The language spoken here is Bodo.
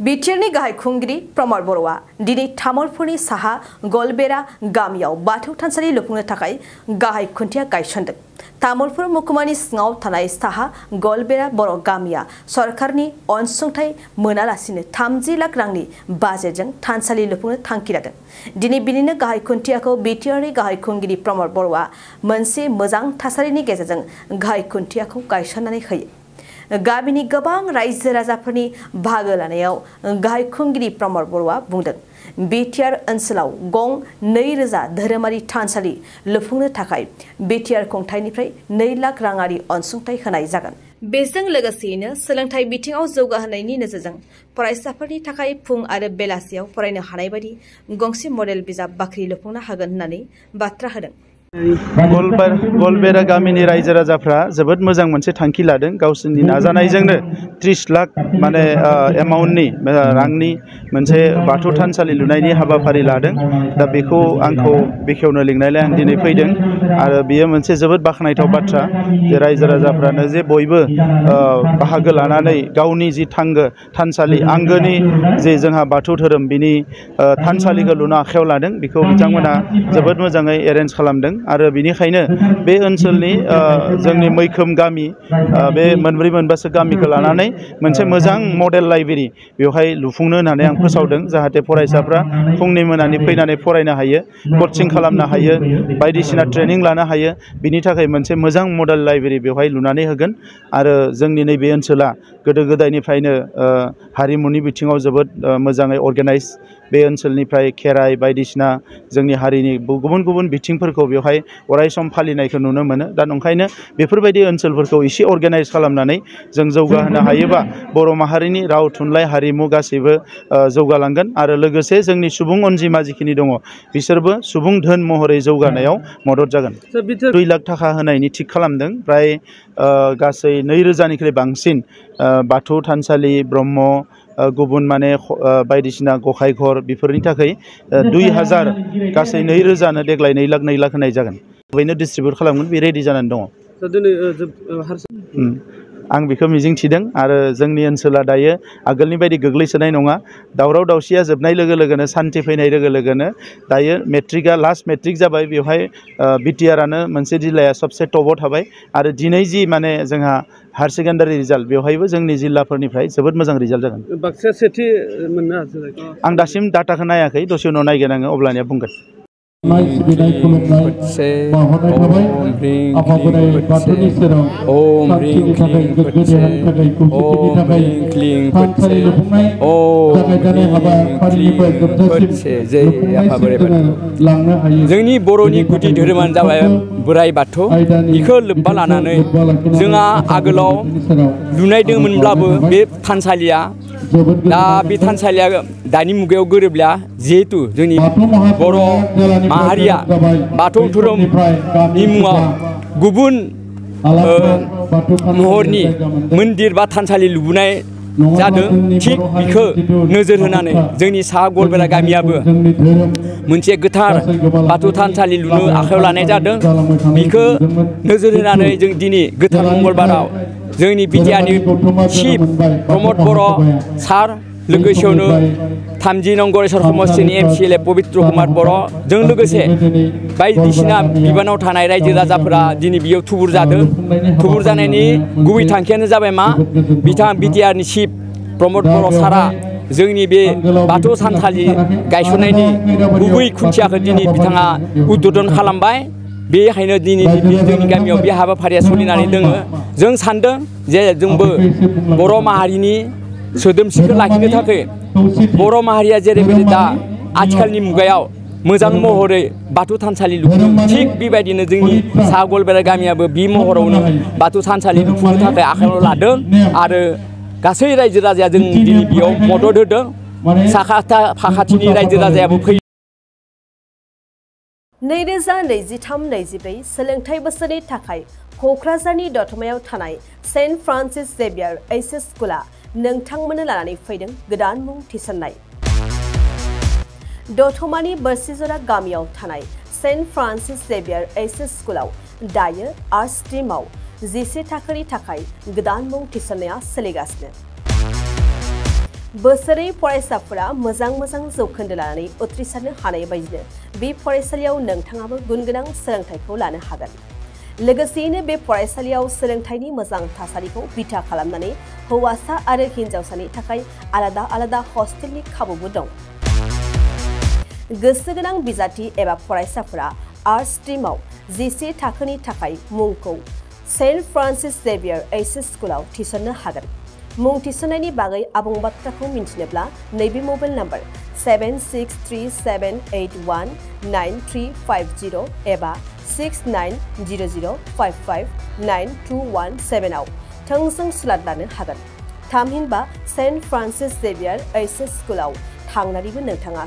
बिटिआरनि गाहाय खुंगिरि प्रमद बर'आ दिनै तामुलपुरनि साहा गलबेरा गामियाव बाथौ थानसालि लुफुंनो थाखाय गाहाय खुन्थिया गायसनदों। तामुलपुर महकुमानि सिङाव थानाय साहा गलबेरा बर' गामिया सरकारनि अनसुंथाइ मोनालासिनो 30 लाख रांनि बाजेटजों थानसालि लुफुंनो थांखि लादों। दिनै बिनिनो गाहाय खुन्थियाखौ बिटिआरनि गाहाय खुंगिरि प्रमद बर'आ मोनसे मोजां थासारिनि गेजेरजों गाहाय खुन्थियाखौ गायसननानै होयो। गामिनि गोबां रायजो राजाफोरनि बाहागो लानायाव गाहाय खुंगिरि प्रमद बर'आ बुंदों, बिटिआर ओनसोलाव गं 2000 धोरोमारि थानसालि लुफुंनो थाखाय बिटिआर खुंथायनिफ्राय 2 लाख राङारि अनसुंथाइ होनाय जागोन। बेजों लोगोसेयैनो सोलोंथाइ बिथिङाव जौगाहोनायनि नोजोरजों फरायसाफोरनि थाखाय फुं आरो बेलासियाव फरायनो हानाय बायदि गंसे मडेल बिजाब बाख्रि लुफुंनो हागोन होननानै बाथ्रा होदों। गलबेरा गामिनि रायजो राजाफ्रा जोबोद मोजां मोनसे थांखि लादों। गावसोरनि नाजानायजोंनो 30 लाख माने एमाउन्टनि रांनि मोनसे बाथौ थानसालि लुनायनि हाबाफारि लादों। दा बेखौ आंखौ बेखेवनो लिंनायलाय आं दिनै फैदों आरो बेयो मोनसे जोबोद बाख्नायथाव बाथ्रा जे रायजो राजाफ्रानो जे बयबो बाहागो लानानै गावनि जि थानसालि आंगोनि जे जोंहा बाथौ धोरोम बिनि थानसालिखौ लुनो आखायाव लादों। बेखौ बिथांमोना जोबोद मोजाङै एरेन्ज खालामदों आरो बिनिखायनो बे ओनसोलनि जोंनि मैखोम गामि बे मोनब्रै मोनबासो गामिखौ लानानै मोनसे मोजां मडेल लाइब्रेरि बेवहाय लुफुंनो होननानै आं फोसावदों, जाहाथे फरायसाफ्रा फुंनि मोनानि फैनानै फरायनो हायो, कचिं खालामनो हायो, बायदिसिना ट्रेनिं लानो हायो। बिनि थाखाय मोनसे मोजां मडेल लाइब्रेरि बेवहाय लुनानै होगोन आरो जोंनि नैबे ओनसोला गोदो गोदायनिफ्रायनो हारिमुनि बिथिङाव जोबोद मोजाङै अर्गेनाइज। बे ओनसोलनिफ्राय खेराइ बायदिसिना जोंनि हारिनि गुबुन गुबुन बिथिंफोरखौ बेवहाय अरायसम फालिनायखौ नुनो मोनो। दा ओंखायनो बेफोरबायदि ओनसोलफोरखौ एसे अर्गेनाइज खालामनानै जों जौगाहोनो हायोबा बर' माहारिनि राव थुनलाइ हारिमु गासैबो जौगालांगोन आरो लोगोसे जोंनि सुबुं अनजिमा जिखिनि दङ बिसोरबो सुबुं धोन महरै जौगानायाव मदद जागोन। 2 लाख थाखा होनायनि थिग खालामदों। प्राय गासै 2000निख्रुइ बांसिन बाथौ थानसालि ब्रह्म गुबुन माने बायदिसिना गखाय घर बेफोरनि थाखाय 2000 गासै 2000नो देग्लाय 2 लाख होनाय जागोन। बेनो डिस्ट्रिबिउट खालामगोन, बे रेडि जानानै दङ। आं बेखौ मिजिं थिदों आरो जोंनि ओनसोला दायो आगोलनि बायदि गोग्लैसोनाय नङा। दावराव दावसिया जोबनाय लोगो लोगोनो सान्थि फैनाय लोगो लोगोनो दायो मेट्रिकआ लास्ट मेट्रिक जाबाय। बेवहाय बिटिआरानो मोनसे जिल्लाया सबसे टपआव थाबाय आरो दिनै जि माने जोंहा हायार सेकेन्डारि रिजाल्ट बेवहायबो जोंनि जिल्लाफोरनिफ्राय जोबोद मोजां रिजाल्ट जागोन। बाक्साया सेथि मोननो हादों। आं दासिम डाटाखौ नायाखै, दसे उनाव नायगोन आङो, अब्लानिया बुंगोन। जोंनि बर'नि गुदि धोरोमानो जाबाय बोराइ बाथौ। बेखौ लोब्बा लानानै जोंहा आगोलाव लुनायदोंमोनब्लाबो बे थानसालिया दा बे थानसालिया दानि मुगायाव गोरोबलिया। जिहेतु जोंनि बर' माहारिया बाथौ धोरोमनि मुङाव गुबुन महरनि मन्दिर बा थानसालि लुबोनाय जादों। थिग बेखौ नोजोर होनानै जोंनि साहा गलबेरा गामियाबो मोनसे गोथार बाथौ थानसालि लुनो आखायाव लानाय जादों। बेखौ नोजोर होनानै जों दिनै गोथार मंगलबाराव जोंनि बिटिआरनि चिफ प्रमद बर' सार लोगोसेयावनो 30 नं गरेस्वर समस्तिनि MCLA पबित्र कुमार बर'जों लोगोसे बायदिसिना बिबानाव थानाय रायजो राजाफोरा दिनै बेयाव थुबुर जादों। थुबुर जानायनि गुबै थांखियानो जाबाय मा, बिथाङा बिटिआरनि चिफ प्रमद बर' सारा जोंनि बे बाथौ थानसालि गायसननायनि गुबै खुन्थियाखौ दिनै बिथाङा उद्बोधन खालामबाय। बेनिखायनो दिनै जोंनि गामियाव बे हाबाफारिया सोलिनानै दङ। जों सानदों जे जोंबो बर' माहारिनि सोदोमस्रिखौ लाखिनो थाखाय बर' माहारिया जेरैबायदि दा आथिखालनि मुगायाव मोजां महरै बाथौ थानसालि लुफुंदों, थिग बेबायदिनो जोंनि साहा गलबेरा गामियाबो बे महरावनो बाथौ थानसालि लुफुंनो थाखाय आखायाव लादों आरो गासै रायजो राजाया जों दिनै बेयाव मदद होदों। साखाथिनि रायजो राजायाबो फैयो। 2023-24 सोलोंथाइ बोसोरनि थाखाय क'क्राझारनि दतमायाव थानाय सेन्ट फ्रान्सिस जेभियार एचएस स्कुला नोंथांमोननो लानानै फैदों गोदान मुं थिसननाय। दतमानि बोरसिजरा गामियाव थानाय सेन्ट फ्रान्सिस जेभियार एचएस स्कुलाव दायो आर्ट स्ट्रीमाव 11 थाखोनि थाखाय गोदान मुं थिसननाया सोलिगासिनो। बोसोरै फरायसाफोरा मोजां जौखोन्दो लानानै उथ्रिसारनो हानाय बायदिनो बे फरायसालियाव नोंथाङाबो गुनगोनां सोलोंथाइखौ लानो हागोन। लोगोसेयैनो बे फरायसालियाव सोलोंथाइनि मोजां थासारिखौ बिथा खालामनानै हौवासा आरो हिन्जावसानि थाखाय आलादा हस्टेलनि खाबुबो दं। गोसो गोनां बिजाथि एबा फरायसाफोरा आर्ट्स स्ट्रीमाव जिसे थाखोनि थाखाय मुंखौ सेन्ट फ्रान्सिस जेभियर एचएस स्कुलाव थिसननो हागोन। मुं थिसननायनि बागै आबुं बाथ्राखौ मिन्थिनोब्ला नैबे मबाइल नम्बर 7637819350 एबा 6900559217 आव थोंजों सुलाद लानो हागोन। थामहिनबा सेन्ट फ्रान्सिस जेभियर एचएस स्कुलाव थांनानैबो नोंथाङा